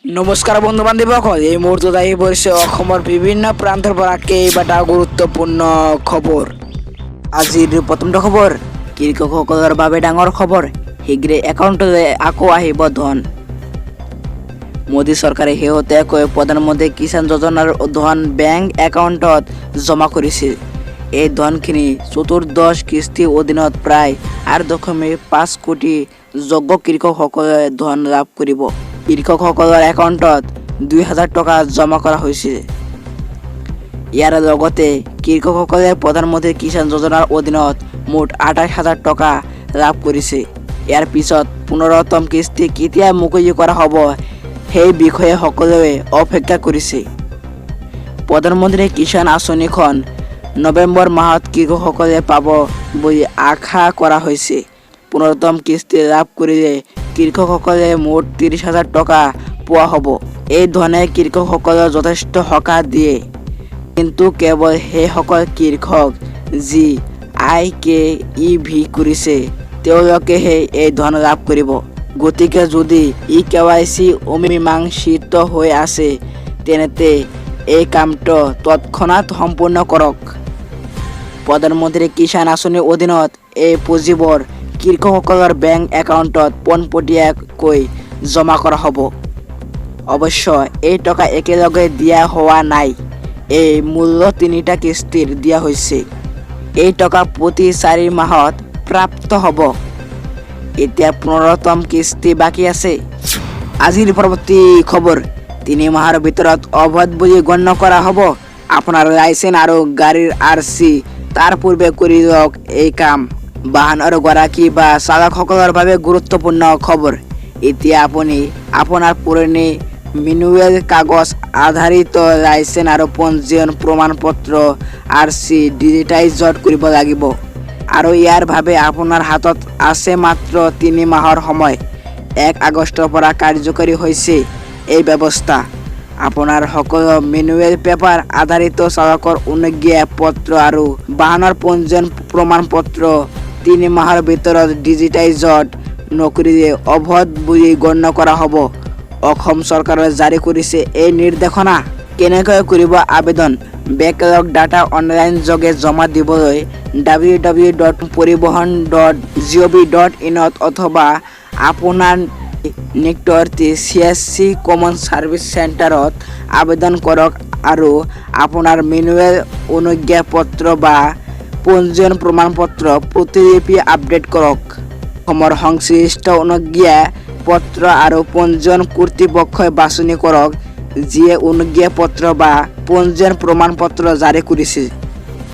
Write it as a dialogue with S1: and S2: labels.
S1: নমস্কাৰ বন্ধু বান্ধৱীসকল, এই মুহূৰ্তত আহি পৰিছে অসমৰ বিভিন্ন প্ৰান্তৰ পৰা কেইবাটা গুৰুত্বপূৰ্ণ খবৰ। আজিৰ প্ৰথমটো খবৰ, কৃষকসকলৰ বাবে ডাঙৰ খবৰ, শীঘ্ৰে একাউণ্টলৈ আকৌ আহিব ধন। মোদী চৰকাৰে শেহতীয়াকৈ প্ৰধানমন্ত্ৰী কিষাণ যোজনাৰ ধন বেংক একাউণ্টত জমা কৰিছিল। এই ধনখিনি চতুৰ্দশ কিস্তিৰ অধীনত প্ৰায় 8.5 কোটি যোগ্য কৃষকসকলে ধন লাভ কৰিব। কৃষকসকলৰ একাউণ্টত 2,000 টকা জমা কৰা হৈছিল। ইয়াৰ লগতে কৃষকসকলে প্ৰধানমন্ত্ৰী কিষাণ যোজনাৰ অধীনত মুঠ 28,000 টকা লাভ কৰিছে। ইয়াৰ পিছত 15তম কিস্তি কেতিয়া মুকলি কৰা হ'ব সেই বিষয়ে সকলোৱে অপেক্ষা কৰিছে। প্ৰধানমন্ত্ৰী কিষাণ আঁচনিখন নৱেম্বৰ মাহত কৃষকসকলে পাব বুলি আশা কৰা হৈছে। 15তম কিস্তি লাভ কৰিলে কৃষকসকলে মুঠ 30,000 টকা পোৱা হ'ব। এই ধনে কৃষকসকলক যথেষ্ট সকাহ দিয়ে, কিন্তু কেৱল সেইসকল কৃষক যি IKEV কৰিছে তেওঁলোকেহে এই ধন লাভ কৰিব। গতিকে যদি KYC অমীমাংসিত হৈ আছে তেন্তে এই কামটো তৎক্ষণাত সম্পূৰ্ণ কৰক। প্ৰধানমন্ত্ৰী কিষাণ আঁচনিৰ অধীনত এই পুঁজিবোৰ কৃষকসকলৰ বেংক একাউণ্টত পোনপটীয়াকৈ জমা কৰা হ'ব। অৱশ্য এই টকা একেলগে দিয়া হোৱা নাই, এই মূল্য 3টা কিস্তিত দিয়া হৈছে। এই টকা প্ৰতি 4 মাহত প্ৰাপ্ত হ'ব। এতিয়া 15তম কিস্তি বাকী আছে। আজিৰ পৰৱৰ্তী খবৰ, 3 মাহৰ ভিতৰত অবৈধ বুলি গণ্য কৰা হ'ব আপোনাৰ লাইচেন্স আৰু গাড়ীৰ RC। তাৰ পূৰ্বে কৰি লওক এই কাম। বাহনৰ গৰাকী বা চালকসকলৰ বাবে গুৰুত্বপূৰ্ণ খবৰ। এতিয়া আপুনি আপোনাৰ পুৰণি মেনুৱেল কাগজ আধাৰিত লাইচেন্স আৰু পঞ্জীয়ন প্ৰমাণপত্ৰ RC ডিজিটাইজড কৰিব লাগিব, আৰু ইয়াৰ বাবে আপোনাৰ হাতত আছে মাত্ৰ 3 মাহৰ সময়। 1 আগষ্টৰ পৰা কাৰ্যকৰী হৈছে এই ব্যৱস্থা। আপোনাৰ সকলো মেনুৱেল পেপাৰ আধাৰিত চালকৰ অনুজ্ঞা পত্ৰ আৰু বাহনৰ পঞ্জীয়ন প্ৰমাণপত্ৰ 3 মাহৰ ভিতৰত ডিজিটাইজড নকৰিলে অবৈধ বুলি গণ্য কৰা হ'ব। অসম চৰকাৰে জাৰি কৰিছে এই নিৰ্দেশনা। কেনেকৈ কৰিব আবেদন? বেকলগ ডাটা অনলাইন যোগে জমা দিবলৈ www.পৰিবহন.gov.in অথবা আপোনাৰ নিকটৱৰ্তী CSC কমন ছাৰ্ভিচ চেণ্টাৰত আবেদন কৰক আৰু আপোনাৰ মেনুৱেল অনুজ্ঞা পত্ৰ বা পঞ্জীয়ন প্ৰমাণপত্ৰ প্ৰতিলিপি আপডেট কৰক। অসমৰ সংশ্লিষ্ট অনুজ্ঞা পত্ৰ আৰু পঞ্জীয়ন কৰ্তৃপক্ষই বাছনি কৰক যিয়ে অনুজ্ঞা পত্ৰ বা পঞ্জীয়ন প্ৰমাণপত্ৰ জাৰি কৰিছিল।